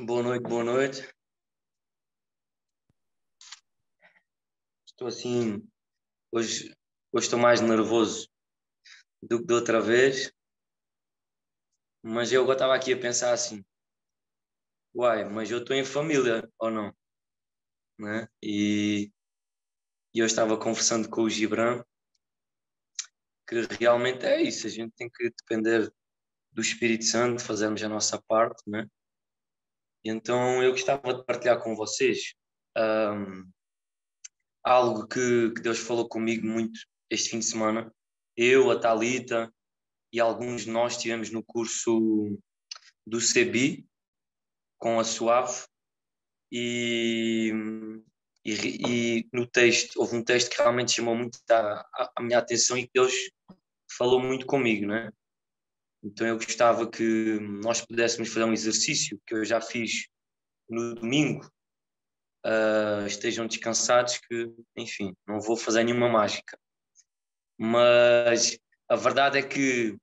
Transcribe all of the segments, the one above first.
Boa noite, boa noite. Estou assim, hoje estou mais nervoso do que da outra vez, mas eu agora estava aqui a pensar assim, mas eu estou em família ou não, né? E eu estava conversando com o Gibran que realmente é isso, a gente tem que depender do Espírito Santo, fazermos a nossa parte, né? E então eu gostava de partilhar com vocês ahm, algo que Deus falou comigo muito este fim de semana. Eu, a Thalita e alguns de nós estivemos no curso do CBI com a Suave e, e no texto, houve um texto que realmente chamou muito a minha atenção e que Deus falou muito comigo, né? Então eu gostava que nós pudéssemos fazer um exercício que eu já fiz no domingo. Estejam descansados que, enfim, não vou fazer nenhuma mágica. Mas a verdade é que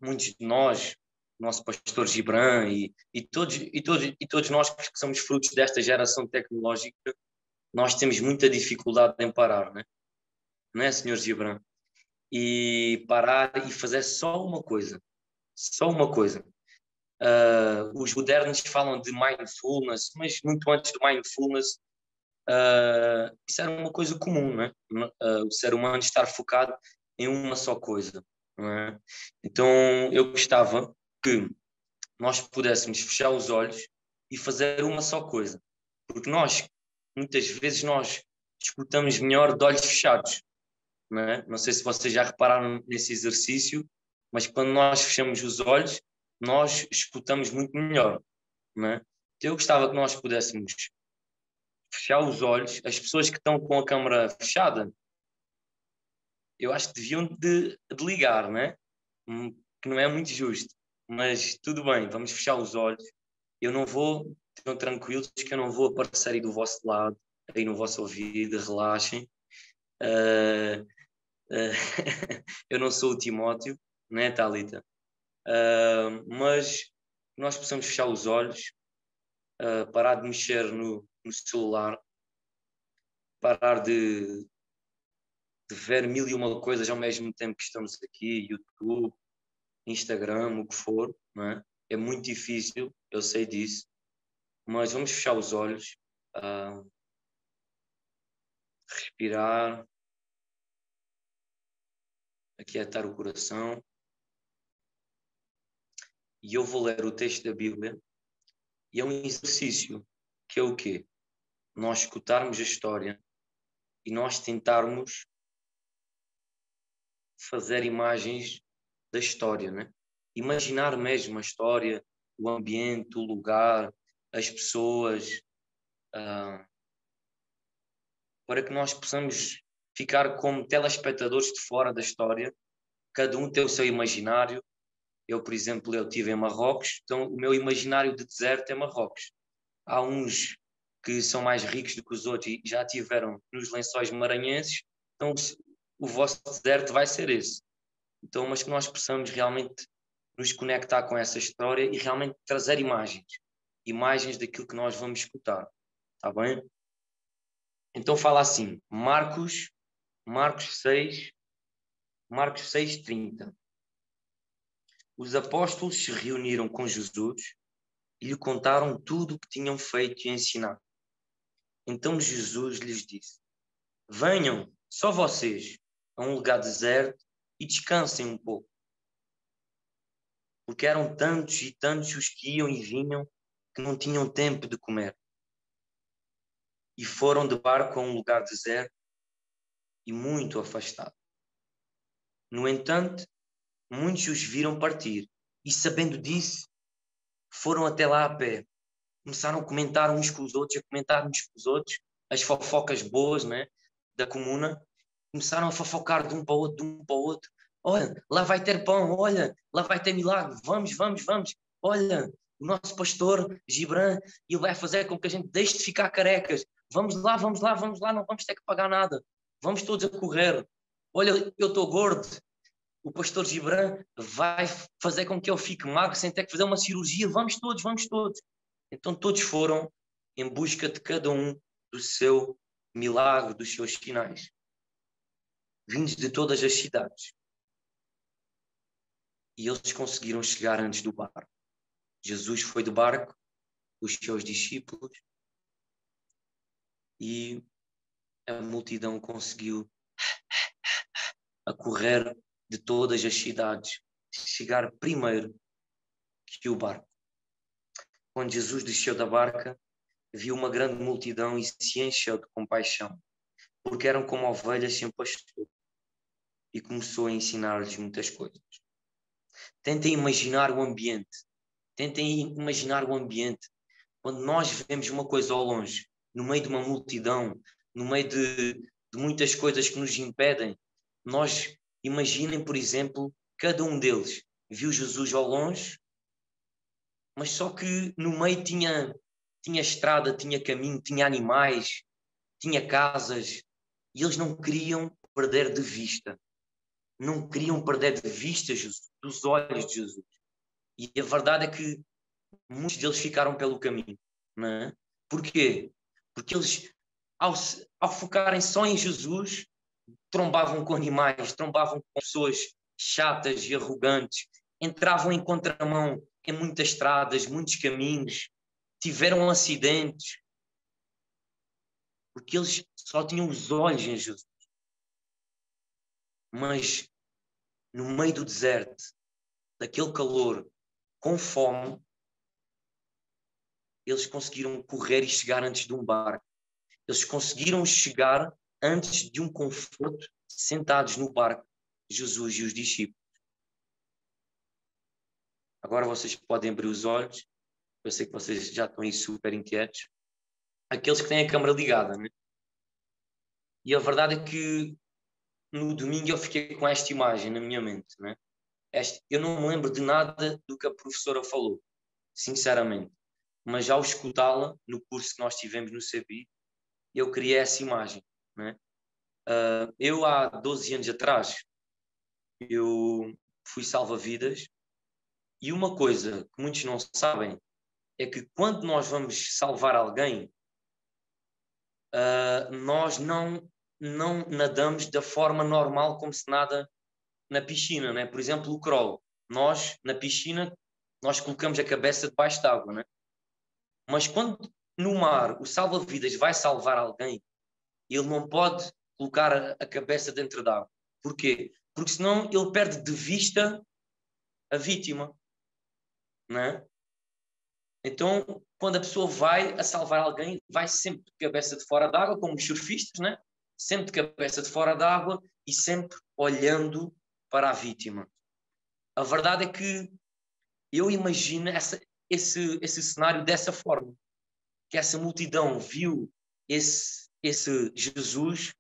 muitos de nós, nosso pastor Gibran e todos nós que somos frutos desta geração tecnológica, nós temos muita dificuldade em parar, né? Não é, senhor Gibran? E parar e fazer só uma coisa. Só uma coisa. Os modernos falam de mindfulness, mas muito antes do mindfulness, isso era uma coisa comum, né? O ser humano estar focado em uma só coisa. Não é? Então, eu gostava que nós pudéssemos fechar os olhos e fazer uma só coisa. Porque muitas vezes, nós escutamos melhor de olhos fechados. Não é? Não sei se vocês já repararam nesse exercício, mas quando nós fechamos os olhos, nós escutamos muito melhor. Não é? Então, eu gostava que nós pudéssemos fechar os olhos. As pessoas que estão com a câmara fechada, eu acho que deviam de ligar, né? Que não é muito justo. Mas tudo bem, vamos fechar os olhos. Eu não vou, estão tranquilos que eu não vou aparecer aí do vosso lado, aí no vosso ouvido, relaxem. Uh, uh, eu não sou o Timóteo, né, Thalita? Mas nós possamos fechar os olhos, parar de mexer no celular, parar de ver mil e uma coisas ao mesmo tempo que estamos aqui, YouTube, Instagram, o que for, não é? É muito difícil, eu sei disso, mas vamos fechar os olhos, respirar, aquietar o coração, e eu vou ler o texto da Bíblia, e é um exercício, que é o quê? Nós escutarmos a história e nós tentarmos fazer imagens da história, né? Imaginar mesmo a história, o ambiente, o lugar, as pessoas, para que nós possamos ficar como telespectadores de fora da história. Cada um tem o seu imaginário. Eu, por exemplo, eu estive em Marrocos, então o meu imaginário de deserto é Marrocos. Há uns que são mais ricos do que os outros e já estiveram nos lençóis maranhenses, então o vosso deserto vai ser esse. Então, mas que nós possamos realmente nos conectar com essa história e realmente trazer imagens daquilo que nós vamos escutar, está bem? Então fala assim, Marcos 6, Marcos 6:30. Os apóstolos se reuniram com Jesus e lhe contaram tudo o que tinham feito e ensinado. Então Jesus lhes disse: venham, só vocês, a um lugar deserto e descansem um pouco. Porque eram tantos e tantos os que iam e vinham que não tinham tempo de comer. E foram de barco a um lugar deserto e muito afastado. No entanto, muitos os viram partir e, sabendo disso, foram até lá a pé. Começaram a comentar uns com os outros, as fofocas boas, né, da comuna. Começaram a fofocar de um para o outro, de um para o outro. Olha, lá vai ter pão, olha, lá vai ter milagre, vamos, vamos, vamos. Olha, o nosso pastor Gibran, ele vai fazer com que a gente deixe de ficar carecas. Vamos lá, vamos lá, vamos lá, não vamos ter que pagar nada. Vamos todos a correr. Olha, eu estou gordo. O pastor Gibran vai fazer com que eu fique magro sem ter que fazer uma cirurgia. Vamos todos, vamos todos. Então todos foram em busca de cada um do seu milagre, dos seus sinais, vindos de todas as cidades. E eles conseguiram chegar antes do barco. Jesus foi de barco, os seus discípulos, e a multidão conseguiu a correr de todas as cidades, chegar primeiro que o barco. Quando Jesus desceu da barca, viu uma grande multidão e se encheu de compaixão, porque eram como ovelhas sem pastor, e começou a ensinar-lhes muitas coisas. Tentem imaginar o ambiente. Tentem imaginar o ambiente quando nós vemos uma coisa ao longe, no meio de uma multidão, no meio de muitas coisas que nos impedem. Nós imaginem, por exemplo, cada um deles viu Jesus ao longe, mas só que no meio tinha estrada, tinha caminho, tinha animais, tinha casas, e eles não queriam perder de vista. Não queriam perder de vista Jesus, dos olhos de Jesus. E a verdade é que muitos deles ficaram pelo caminho. Não é? Porquê? Porque eles, ao focarem só em Jesus, trombavam com animais, trombavam com pessoas chatas e arrogantes, entravam em contramão em muitas estradas, muitos caminhos, tiveram acidentes, porque eles só tinham os olhos em Jesus. Mas no meio do deserto, daquele calor, com fome, eles conseguiram correr e chegar antes de um barco. Eles conseguiram chegar antes de um conforto, sentados no barco, Jesus e os discípulos. Agora vocês podem abrir os olhos. Eu sei que vocês já estão aí super inquietos. Aqueles que têm a câmara ligada, né? E a verdade é que no domingo eu fiquei com esta imagem na minha mente, né? Eu não me lembro de nada do que a professora falou, sinceramente. Mas já ao escutá-la no curso que nós tivemos no CBI, eu criei essa imagem, né? Eu, há 12 anos atrás, eu fui salva-vidas, e uma coisa que muitos não sabem é que quando nós vamos salvar alguém, nós não nadamos da forma normal como se nada na piscina, né? Por exemplo, o crawl. Nós, na piscina, nós colocamos a cabeça debaixo d'água, né? Mas quando no mar o salva-vidas vai salvar alguém, ele não pode colocar a cabeça dentro d'água. Porquê? Porque senão ele perde de vista a vítima, né? Então, quando a pessoa vai a salvar alguém, vai sempre de cabeça de fora d'água, como os surfistas, né? Sempre de cabeça de fora d'água e sempre olhando para a vítima. A verdade é que eu imagino esse cenário dessa forma, que essa multidão viu esse Jesus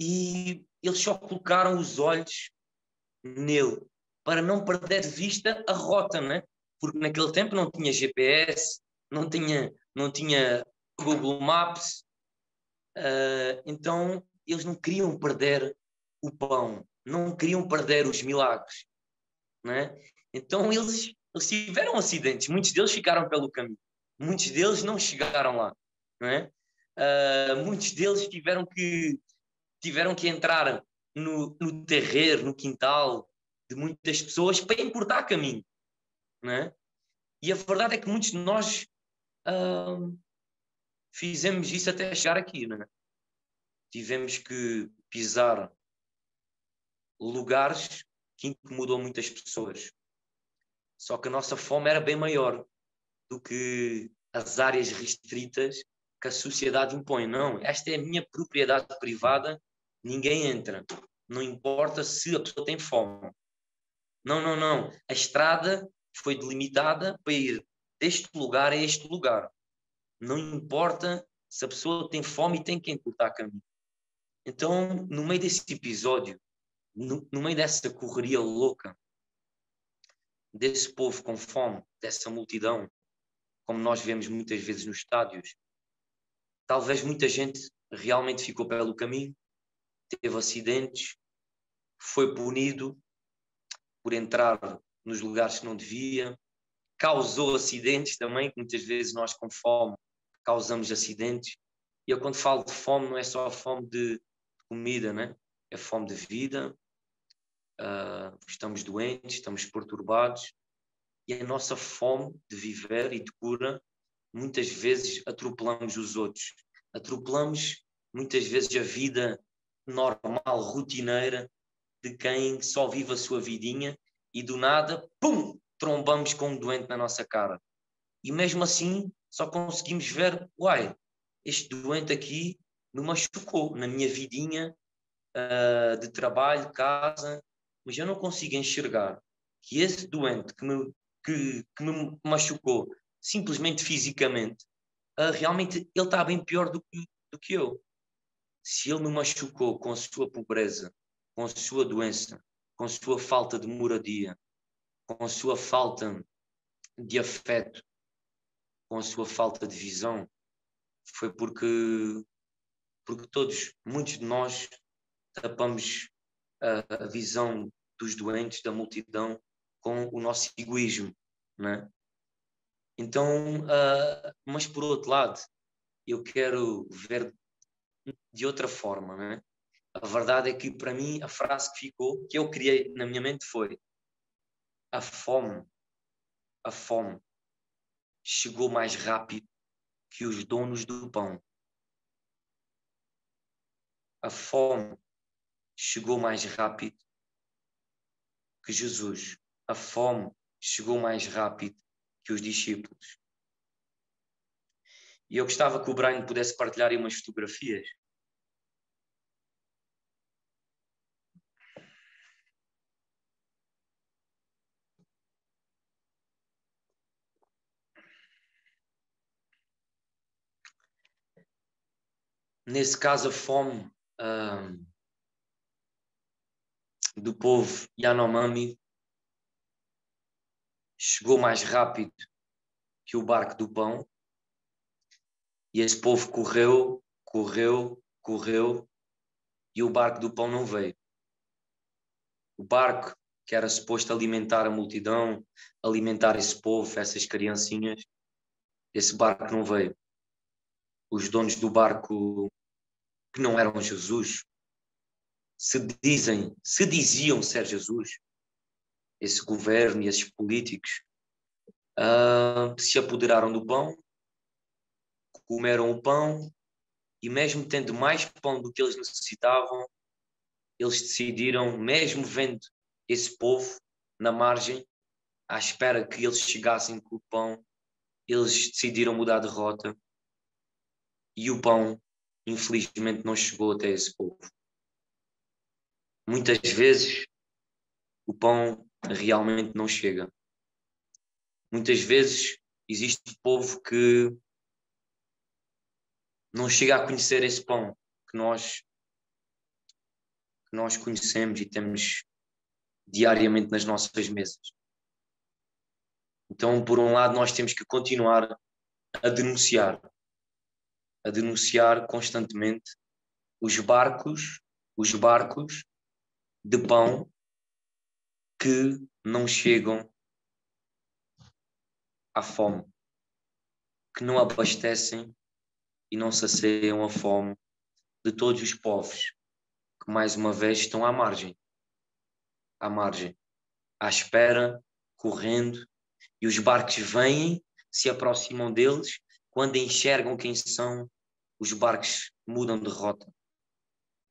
e eles só colocaram os olhos nele, para não perder de vista a rota, né? Porque naquele tempo não tinha GPS, não tinha Google Maps, então eles não queriam perder o pão, não queriam perder os milagres, né? Então eles tiveram acidentes, muitos deles ficaram pelo caminho, muitos deles não chegaram lá, né? Muitos deles tiveram que entrar no terreiro, no quintal de muitas pessoas para encurtar caminho, né? E a verdade é que muitos de nós fizemos isso até chegar aqui, né? Tivemos que pisar lugares que incomodou muitas pessoas. Só que a nossa fome era bem maior do que as áreas restritas que a sociedade impõe. Não, esta é a minha propriedade privada, ninguém entra. Não importa se a pessoa tem fome. Não, não, não. A estrada foi delimitada para ir deste lugar a este lugar. Não importa se a pessoa tem fome e tem que encurtar caminho. Então, no meio desse episódio, no meio dessa correria louca, desse povo com fome, dessa multidão, como nós vemos muitas vezes nos estádios, talvez muita gente realmente ficou pelo caminho, teve acidentes, foi punido por entrar nos lugares que não devia, causou acidentes também, que muitas vezes nós com fome causamos acidentes. E eu quando falo de fome não é só a fome de comida, né? É fome de vida, estamos doentes, estamos perturbados, e a nossa fome de viver e de cura, muitas vezes atropelamos os outros, atropelamos muitas vezes a vida normal, rotineira, de quem só vive a sua vidinha e do nada, pum, trombamos com um doente na nossa cara. E mesmo assim só conseguimos ver, uai, este doente aqui me machucou na minha vidinha de trabalho, casa, mas eu não consigo enxergar que esse doente que me machucou simplesmente fisicamente, realmente ele está bem pior do que eu. Se ele me machucou com a sua pobreza, com a sua doença, com a sua falta de moradia, com a sua falta de afeto, com a sua falta de visão, foi porque todos, muitos de nós, tapamos a visão dos doentes, da multidão, com o nosso egoísmo, né? Então, mas por outro lado, eu quero ver de outra forma, né? A verdade é que para mim a frase que ficou, que eu criei na minha mente foi: a fome chegou mais rápido que os donos do pão. A fome chegou mais rápido que Jesus. A fome chegou mais rápido que os discípulos. E eu gostava que o Brian pudesse partilhar aí umas fotografias. Nesse caso, a fome do povo Yanomami chegou mais rápido que o barco do pão. E esse povo correu e o barco do pão não veio. O barco que era suposto alimentar a multidão, alimentar esse povo, essas criancinhas, esse barco não veio. Os donos do barco, que não eram Jesus, se diziam ser Jesus, esse governo e esses políticos, se apoderaram do pão, comeram o pão, e mesmo tendo mais pão do que eles necessitavam, eles decidiram, mesmo vendo esse povo na margem, à espera que eles chegassem com o pão, eles decidiram mudar de rota e o pão, infelizmente, não chegou até esse povo. Muitas vezes, o pão realmente não chega. Muitas vezes, existe povo que não chega a conhecer esse pão que nós conhecemos e temos diariamente nas nossas mesas. Então, por um lado, nós temos que continuar a denunciar constantemente os barcos de pão que não chegam à fome, que não abastecem e não saciam a fome de todos os povos, que mais uma vez estão à margem, à espera, correndo, e os barcos vêm, se aproximam deles, quando enxergam quem são, os barcos mudam de rota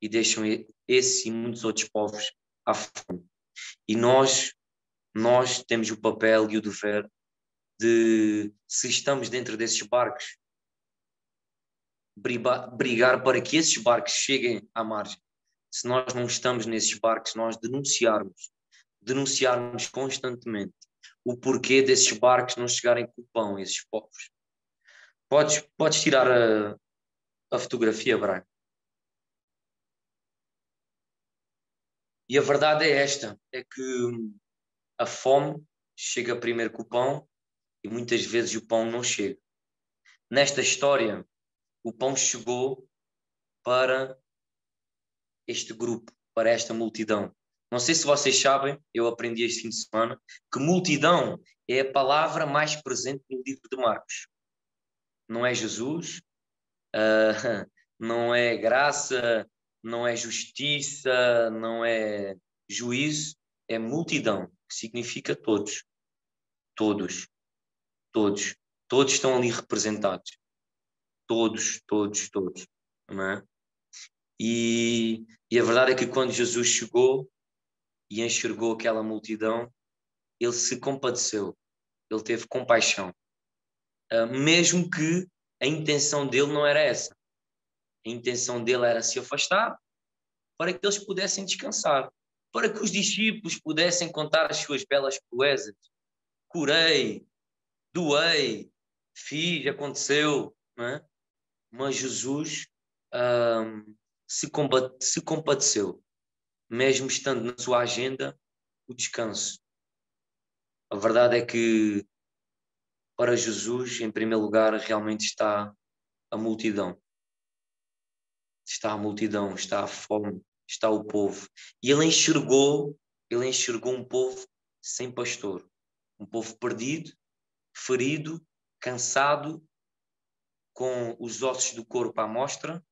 e deixam esse e muitos outros povos à fome. E nós temos o papel e o dever de, se estamos dentro desses barcos, brigar para que esses barcos cheguem à margem. Se nós não estamos nesses barcos, nós denunciarmos constantemente o porquê desses barcos não chegarem com o pão a esses povos. Podes tirar a fotografia, Brian. E a verdade é esta, é que a fome chega primeiro com o pão e muitas vezes o pão não chega. Nesta história, o pão chegou para este grupo, para esta multidão. Não sei se vocês sabem, eu aprendi este fim de semana, que multidão é a palavra mais presente no livro de Marcos. Não é Jesus, não é graça, não é justiça, não é juízo, é multidão, que significa todos. Todos, todos. Todos estão ali representados. Todos, todos, todos. Não é? E a verdade é que quando Jesus chegou e enxergou aquela multidão, ele se compadeceu, ele teve compaixão. Mesmo que a intenção dele não era essa. A intenção dele era se afastar para que eles pudessem descansar, para que os discípulos pudessem contar as suas belas proezas. Curei, doei, fiz, aconteceu, não é? Mas Jesus se compadeceu, mesmo estando na sua agenda o descanso. A verdade é que para Jesus, em primeiro lugar, realmente está a multidão. Está a multidão, está a fome, está o povo. E ele enxergou um povo sem pastor, um povo perdido, ferido, cansado, com os ossos do corpo à mostra,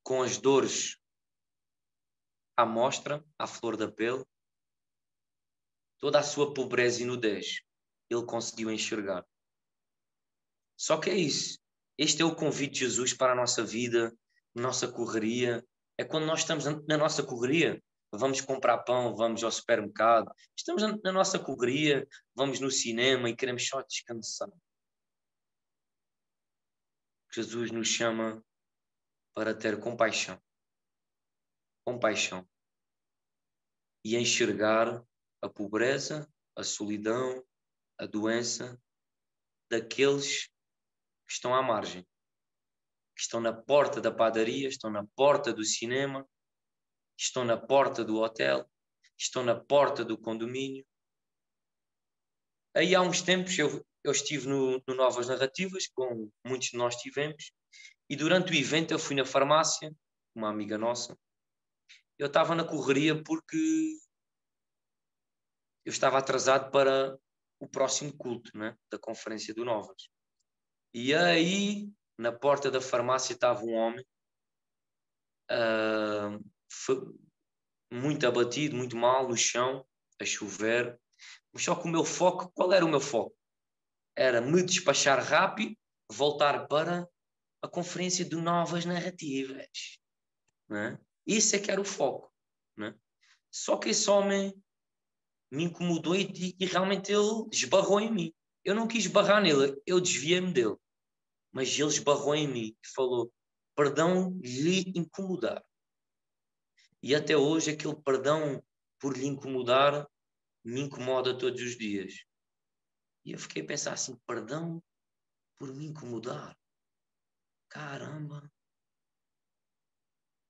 com as dores à mostra, à flor da pele, toda a sua pobreza e nudez, ele conseguiu enxergar. Só que é isso. Este é o convite de Jesus para a nossa vida, nossa correria. É quando nós estamos na nossa correria, vamos comprar pão, vamos ao supermercado, estamos na nossa correria, vamos no cinema e queremos só descansar. Jesus nos chama para ter compaixão. Compaixão. E enxergar a pobreza, a solidão, a doença daqueles que estão à margem, que estão na porta da padaria, estão na porta do cinema, estão na porta do hotel, estão na porta do condomínio. Aí há uns tempos eu estive no Novas Narrativas, como muitos de nós tivemos, e durante o evento eu fui na farmácia, uma amiga nossa, eu estava na correria porque eu estava atrasado para o próximo culto, né, da conferência do Novas. E aí, na porta da farmácia estava um homem, muito abatido, muito mal, no chão, a chover. Mas só que o meu foco, qual era o meu foco? Era me despachar rápido, voltar para a conferência de novas narrativas. Né? Isso é que era o foco. Né? Só que esse homem me incomodou e realmente ele esbarrou em mim. Eu não quis esbarrar nele, eu desviei-me dele. Mas ele esbarrou em mim e falou: perdão lhe incomodar. E até hoje aquele perdão por lhe incomodar me incomoda todos os dias. E eu fiquei a pensar assim: perdão por me incomodar. Caramba!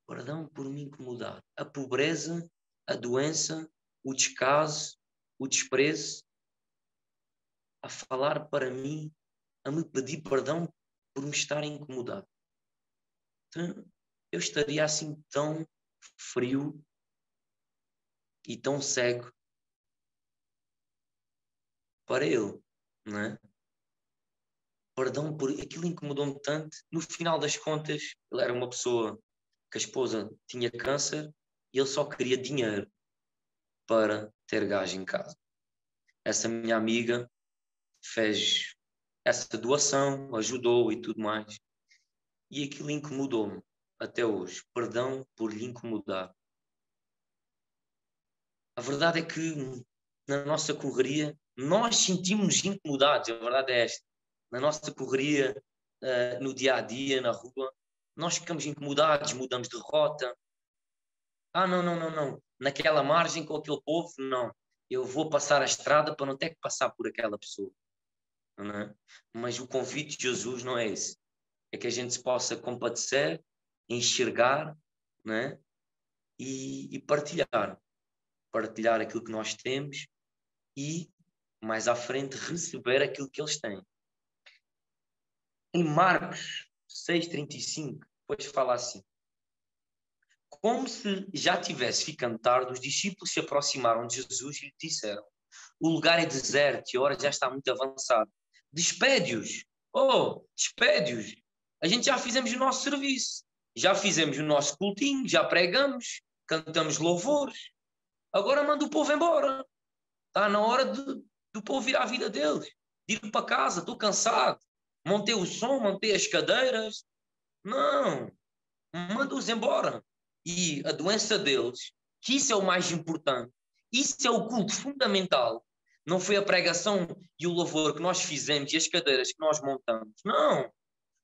Perdão por me incomodar. A pobreza, a doença, o descaso, o desprezo, a falar para mim, a me pedir perdão por me estar a incomodar. Então, eu estaria assim tão frio e tão cego para ele, não é? Perdão por aquilo incomodou-me tanto. No final das contas, ele era uma pessoa que a esposa tinha câncer e ele só queria dinheiro para ter gás em casa. Essa minha amiga fez essa doação, ajudou e tudo mais. E aquilo incomodou-me até hoje. Perdão por lhe incomodar. A verdade é que na nossa correria nós sentimos incomodados. A verdade é esta. Na nossa correria, no dia a dia, na rua, nós ficamos incomodados, mudamos de rota. Não, não, não, não. Naquela margem com aquele povo, não. Eu vou passar a estrada para não ter que passar por aquela pessoa. Não é? Mas o convite de Jesus não é esse. É que a gente se possa compadecer, enxergar, não é? E partilhar. Partilhar aquilo que nós temos e, mais à frente, receber aquilo que eles têm. Em Marcos 6,35, depois fala assim: Como se já tivesse ficando tarde, os discípulos se aproximaram de Jesus e lhe disseram: o lugar é deserto e a hora já está muito avançada. Despede-os. Oh, despede-os. A gente já fizemos o nosso serviço. Já fizemos o nosso cultinho, já pregamos, cantamos louvores. Agora manda o povo embora. Está na hora do povo ir à vida deles. De ir para casa, estou cansado. Montei o som, montei as cadeiras. Não, manda-os embora. E a doença deles, que isso é o mais importante, isso é o culto fundamental. Não foi a pregação e o louvor que nós fizemos e as cadeiras que nós montamos. Não.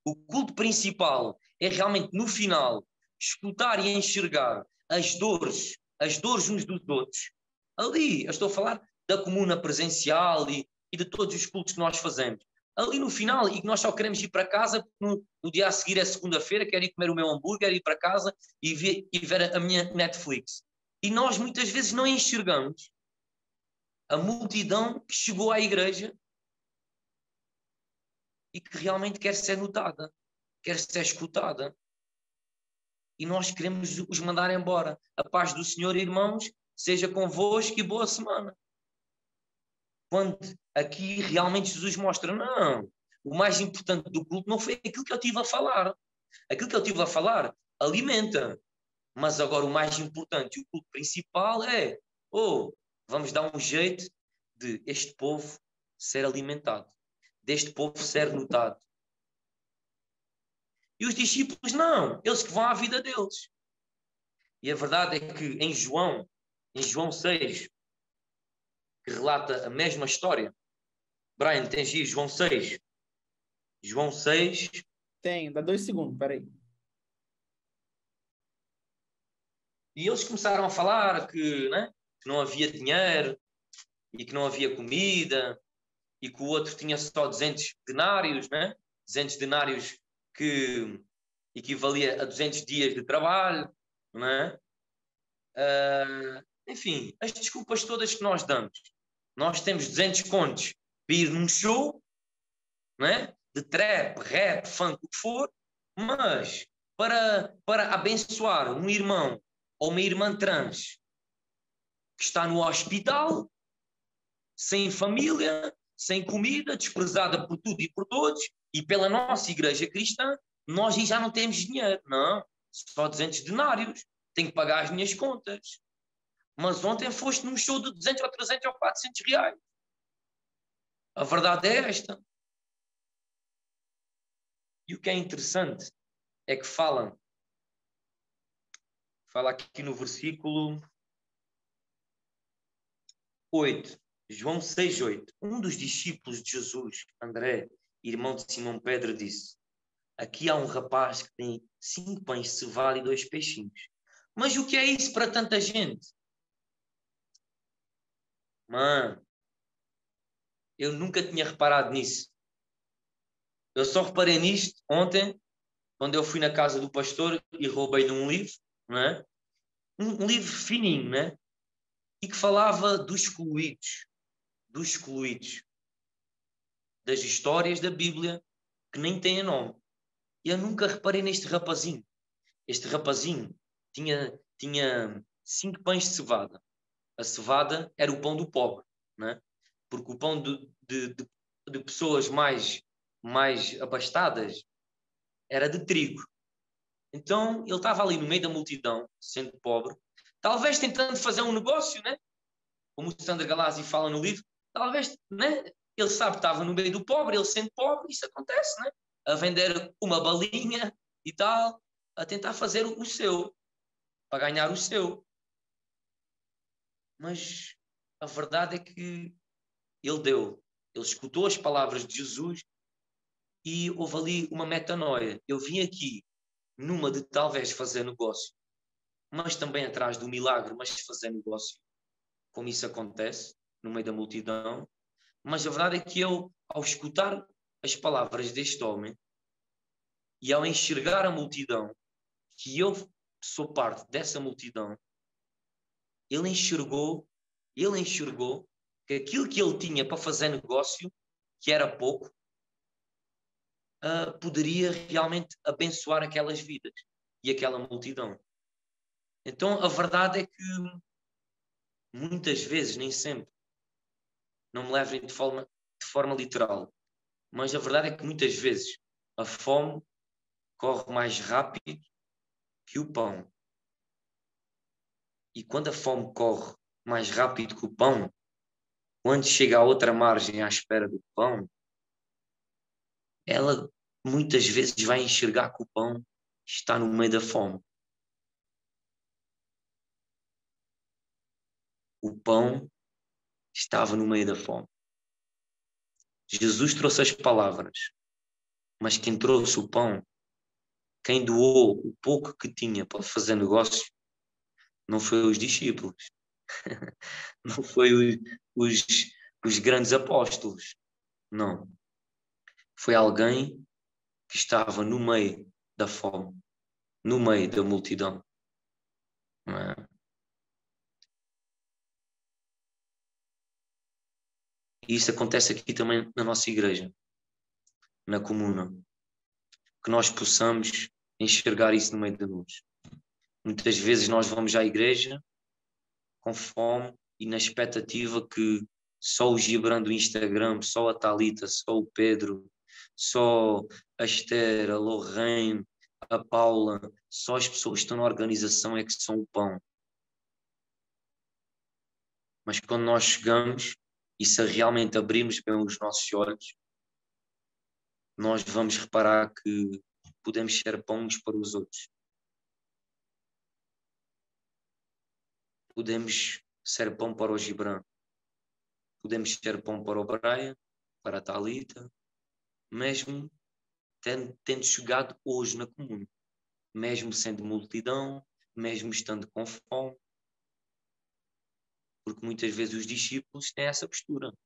O culto principal é realmente, no final, escutar e enxergar as dores uns dos outros. Ali, eu estou a falar da comuna presencial e de todos os cultos que nós fazemos. Ali no final, e que nós só queremos ir para casa, no dia a seguir é segunda-feira, quero ir comer o meu hambúrguer, ir para casa e ver a minha Netflix. E nós muitas vezes não enxergamos a multidão que chegou à igreja e que realmente quer ser notada, quer ser escutada. E nós queremos os mandar embora. A paz do Senhor, irmãos, seja convosco e boa semana. Quando aqui realmente Jesus mostra, não, o mais importante do culto não foi aquilo que eu estive a falar. Aquilo que eu estive a falar alimenta. Mas agora o mais importante, o culto principal é, vamos dar um jeito de este povo ser alimentado, deste povo ser notado. E os discípulos não, eles que vão à vida deles. E a verdade é que em João 6, que relata a mesma história. Brian, tens aí João 6. João 6. Tenho, dá 2 segundos, peraí. E eles começaram a falar que não havia dinheiro e que não havia comida e que o outro tinha só 200 denários, 200 denários que equivalia a 200 dias de trabalho, enfim, as desculpas todas que nós damos. Nós temos 200 contos para ir num show, de trap, rap, funk, o que for, mas para abençoar um irmão ou uma irmã trans que está no hospital, sem família, sem comida, desprezada por tudo e por todos, e pela nossa igreja cristã, nós já não temos dinheiro, não, só 200 denários, tenho que pagar as minhas contas. Mas ontem foste num show de 200 ou 300 ou 400 reais. A verdade é esta. E o que é interessante é que fala aqui no versículo 8, João 6:8. Um dos discípulos de Jesus, André, irmão de Simão Pedro, disse: aqui há um rapaz que tem 5 pães de cevada e 2 peixinhos. Mas o que é isso para tanta gente? Mano, eu nunca tinha reparado nisso. Eu só reparei nisto ontem, quando eu fui na casa do pastor e roubei-lhe um livro, um livro fininho, e que falava dos excluídos, das histórias da Bíblia que nem têm nome. E eu nunca reparei neste rapazinho. Este rapazinho tinha 5 pães de cevada. A cevada era o pão do pobre, porque o pão de pessoas mais abastadas era de trigo. Então ele estava ali no meio da multidão, sendo pobre, talvez tentando fazer um negócio, como o Sandro Galazzi fala no livro, talvez, ele sabe que estava no meio do pobre, ele sendo pobre, isso acontece, a vender uma balinha e tal, a tentar fazer o seu, para ganhar o seu. Mas a verdade é que ele escutou as palavras de Jesus e houve ali uma metanoia. Eu vim aqui numa de talvez fazer negócio, mas também atrás do milagre, mas fazer negócio, como isso acontece no meio da multidão. Mas a verdade é que eu, ao escutar as palavras deste homem e ao enxergar a multidão, que eu sou parte dessa multidão, ele enxergou que aquilo que ele tinha para fazer negócio, que era pouco, poderia realmente abençoar aquelas vidas e aquela multidão. Então a verdade é que muitas vezes, nem sempre, não me levem de forma literal, mas a verdade é que muitas vezes a fome corre mais rápido que o pão. E quando a fome corre mais rápido que o pão, quando chega à outra margem à espera do pão, ela muitas vezes vai enxergar que o pão está no meio da fome. O pão estava no meio da fome. Jesus trouxe as palavras, mas quem trouxe o pão, quem doou o pouco que tinha para fazer negócio, não foi os discípulos, não foi os, os grandes apóstolos, não. Foi alguém que estava no meio da fome, no meio da multidão. Não é? E isso acontece aqui também na nossa igreja, na comuna. Que nós possamos enxergar isso no meio de nós. Muitas vezes nós vamos à igreja com fome e na expectativa que só o Gibran do Instagram, só a Thalita, só o Pedro, só a Esther, a Lorraine, a Paula, só as pessoas que estão na organização é que são o pão. Mas quando nós chegamos e se realmente abrirmos bem os nossos olhos, nós vamos reparar que podemos ser pão uns para os outros. Podemos ser pão para o Gibran. Podemos ser pão para o Brian, para a Thalita, mesmo tendo chegado hoje na comuna. Mesmo sendo multidão, mesmo estando com fome. Porque muitas vezes os discípulos têm essa postura.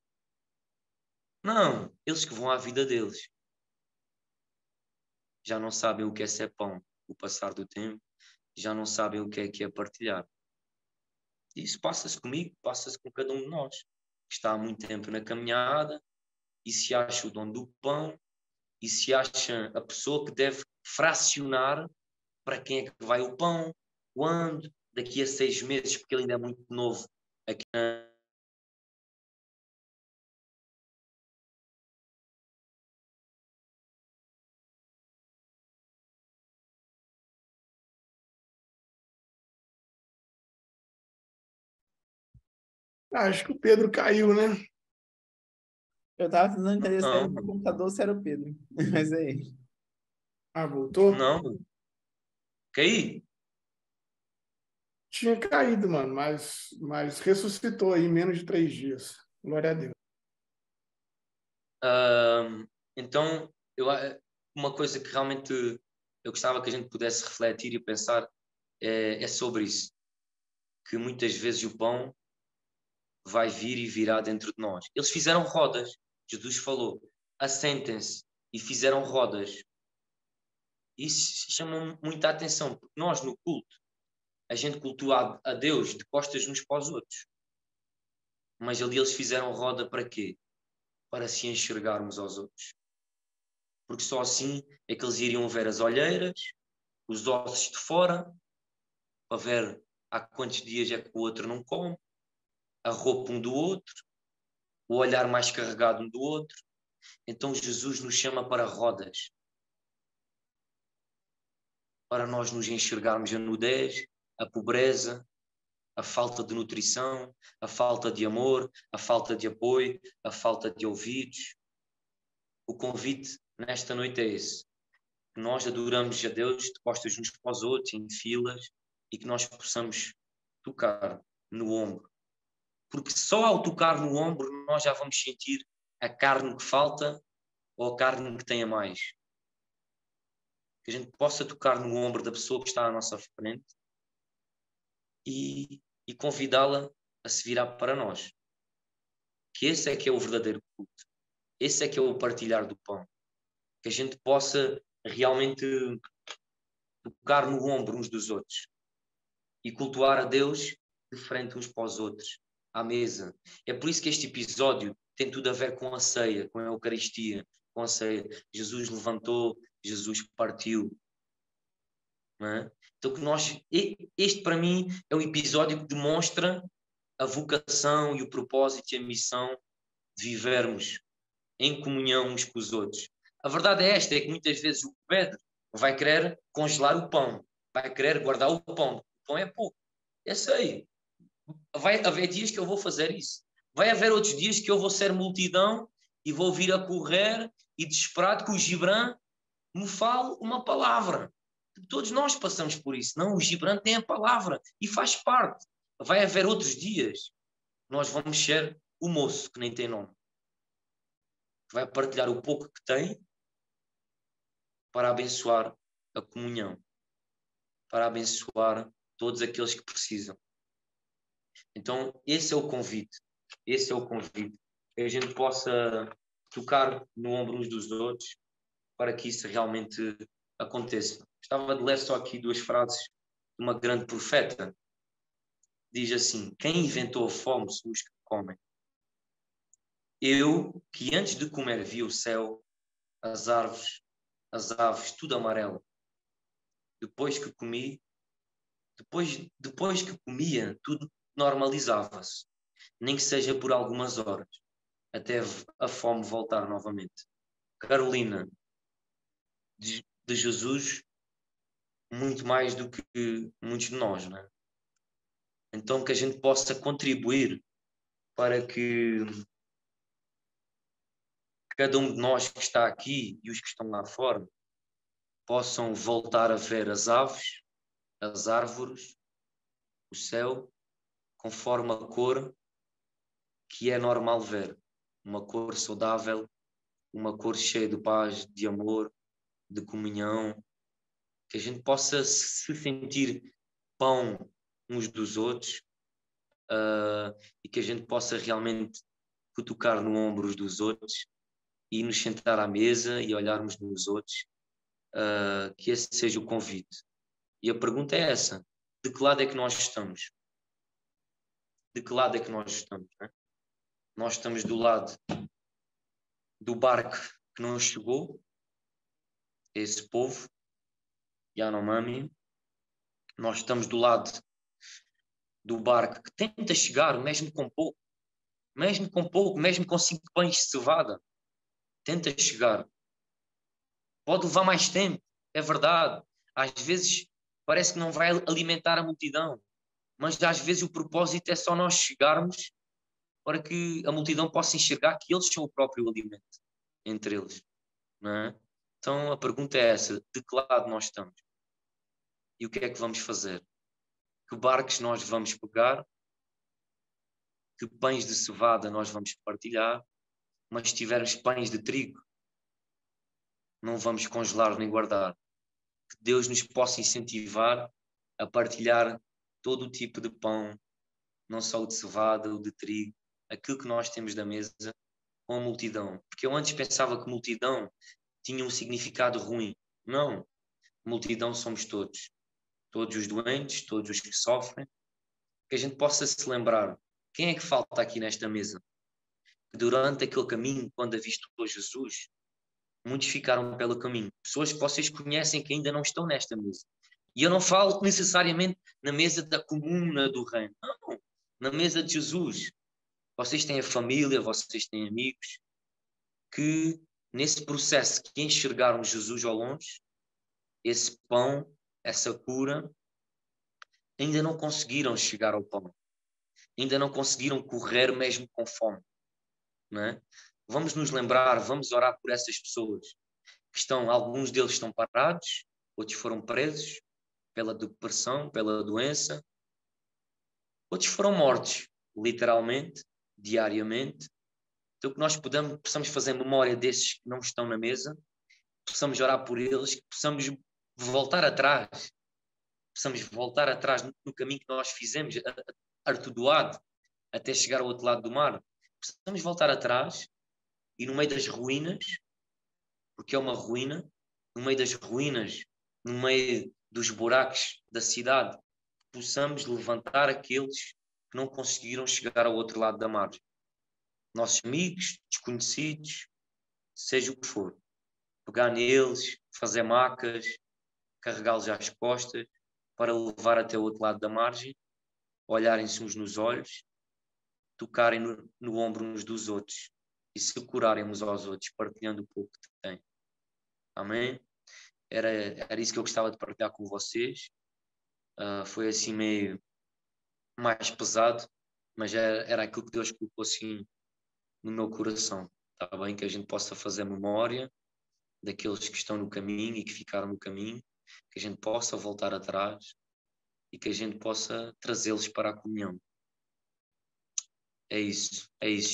Não, eles que vão à vida deles. Já não sabem o que é ser pão, o passar do tempo. Já não sabem o que é partilhar. Isso passa-se comigo, passa-se com cada um de nós. Que está há muito tempo na caminhada e se acha o dono do pão e se acha a pessoa que deve fracionar para quem é que vai o pão, quando, daqui a 6 meses, porque ele ainda é muito novo aqui na... Acho que o Pedro caiu, né? Eu tava tentando entender se era o Não, meu computador ou se era o Pedro. Mas é ele. Ah, voltou? não. Caí. Tinha caído, mano, mas ressuscitou aí em menos de 3 dias. Glória a Deus. Então, uma coisa que realmente eu gostava que a gente pudesse refletir e pensar é sobre isso. Que muitas vezes o pão vai vir e virá dentro de nós. Eles fizeram rodas. Jesus falou, assentem-se e fizeram rodas. Isso chama muita atenção, porque nós no culto, a gente cultua a Deus de costas uns para os outros. Mas ali eles fizeram roda para quê? Para se enxergarmos aos outros. Porque só assim é que eles iriam ver as olheiras, os ossos de fora, para ver há quantos dias é que o outro não come, a roupa um do outro, o olhar mais carregado um do outro. Então Jesus nos chama para rodas, para nós nos enxergarmos a nudez, a pobreza, a falta de nutrição, a falta de amor, a falta de apoio, a falta de ouvidos. O convite nesta noite é esse. Que nós adoramos a Deus de costas uns para os outros, em filas, e que nós possamos tocar no ombro. Porque só ao tocar no ombro nós já vamos sentir a carne que falta ou a carne que tem a mais. Que a gente possa tocar no ombro da pessoa que está à nossa frente e convidá-la a se virar para nós. Que esse é que é o verdadeiro culto. Esse é que é o partilhar do pão. Que a gente possa realmente tocar no ombro uns dos outros e cultuar a Deus de frente uns para os outros, à mesa. É por isso que este episódio tem tudo a ver com a ceia, com a Eucaristia, com a ceia. Jesus levantou, Jesus partiu. não é? Então, este para mim é um episódio que demonstra a vocação e o propósito e a missão de vivermos em comunhão uns com os outros. A verdade é esta, é que muitas vezes o Pedro vai querer congelar o pão, vai querer guardar o pão. O pão é pouco. Eu sei. Vai haver dias que eu vou fazer isso. Vai haver outros dias que eu vou ser multidão e vou vir a correr e desesperado que o Gibran me fale uma palavra. Todos nós passamos por isso. Não, o Gibran tem a palavra e faz parte. Vai haver outros dias. Nós vamos ser o moço que nem tem nome. Vai partilhar o pouco que tem para abençoar a comunhão, para abençoar todos aqueles que precisam. Então, esse é o convite. Esse é o convite. Que a gente possa tocar no ombro uns dos outros para que isso realmente aconteça. Gostava de ler só aqui 2 frases de uma grande profeta. Diz assim: quem inventou a fome são os que comem. Eu, que antes de comer vi o céu, as árvores, as aves, tudo amarelo. Depois que comi, depois que comia, tudo normalizava-se, nem que seja por algumas horas, até a fome voltar novamente. Carolina, de Jesus, muito mais do que muitos de nós, não é? Então que a gente possa contribuir para que cada um de nós que está aqui e os que estão lá fora possam voltar a ver as aves, as árvores, o céu, conforme a cor que é normal ver. Uma cor saudável, uma cor cheia de paz, de amor, de comunhão, que a gente possa se sentir pão uns dos outros, e que a gente possa realmente cutucar no ombro uns dos outros e nos sentar à mesa e olharmos nos outros, que esse seja o convite. E a pergunta é essa: de que lado é que nós estamos? De que lado é que nós estamos? Né? Nós estamos do lado do barco que não chegou, esse povo, Yanomami. Nós estamos do lado do barco que tenta chegar, mesmo com pouco, mesmo com 5 pães de cevada, tenta chegar. Pode levar mais tempo, é verdade. Às vezes parece que não vai alimentar a multidão, mas às vezes o propósito é só nós chegarmos para que a multidão possa enxergar que eles são o próprio alimento entre eles, não é? Então a pergunta é essa: de que lado nós estamos? E o que é que vamos fazer? Que barcos nós vamos pegar? Que pães de cevada nós vamos partilhar? Mas se tivermos pães de trigo, não vamos congelar nem guardar. Que Deus nos possa incentivar a partilhar todo o tipo de pão, não só o de cevada, o de trigo, aquilo que nós temos da mesa, com a multidão. Porque eu antes pensava que multidão tinha um significado ruim. Não. Multidão somos todos. Todos os doentes, todos os que sofrem. Que a gente possa se lembrar: quem é que falta aqui nesta mesa? Que durante aquele caminho, quando avistou Jesus, muitos ficaram pelo caminho. Pessoas que vocês conhecem que ainda não estão nesta mesa. E eu não falo necessariamente na mesa da comuna do reino. Não. Na mesa de Jesus. Vocês têm a família, vocês têm amigos que, nesse processo que enxergaram Jesus ao longe, esse pão, essa cura, ainda não conseguiram chegar ao pão. Ainda não conseguiram correr mesmo com fome. Não é? Vamos nos lembrar, vamos orar por essas pessoas que estão, alguns deles estão parados, outros foram presos pela depressão, pela doença, outros foram mortos, literalmente, diariamente. Então que nós possamos fazer memória desses que não estão na mesa, possamos orar por eles, que possamos voltar atrás, no caminho que nós fizemos, artodoado, até chegar ao outro lado do mar. Possamos voltar atrás e no meio das ruínas, porque é uma ruína, no meio das ruínas, no meio dos buracos da cidade, possamos levantar aqueles que não conseguiram chegar ao outro lado da margem. Nossos amigos, desconhecidos, seja o que for. Pegar neles, fazer macas, carregá-los às costas, para levar até o outro lado da margem, olharem-se uns nos olhos, tocarem no ombro uns dos outros e se curarem uns aos outros, partilhando o pouco que têm. Amém? Era isso que eu gostava de partilhar com vocês. Foi assim meio mais pesado, mas era aquilo que Deus colocou assim no meu coração. Está bem? Que a gente possa fazer memória daqueles que estão no caminho e que ficaram no caminho, que a gente possa voltar atrás e que a gente possa trazê-los para a comunhão. É isso, é isso.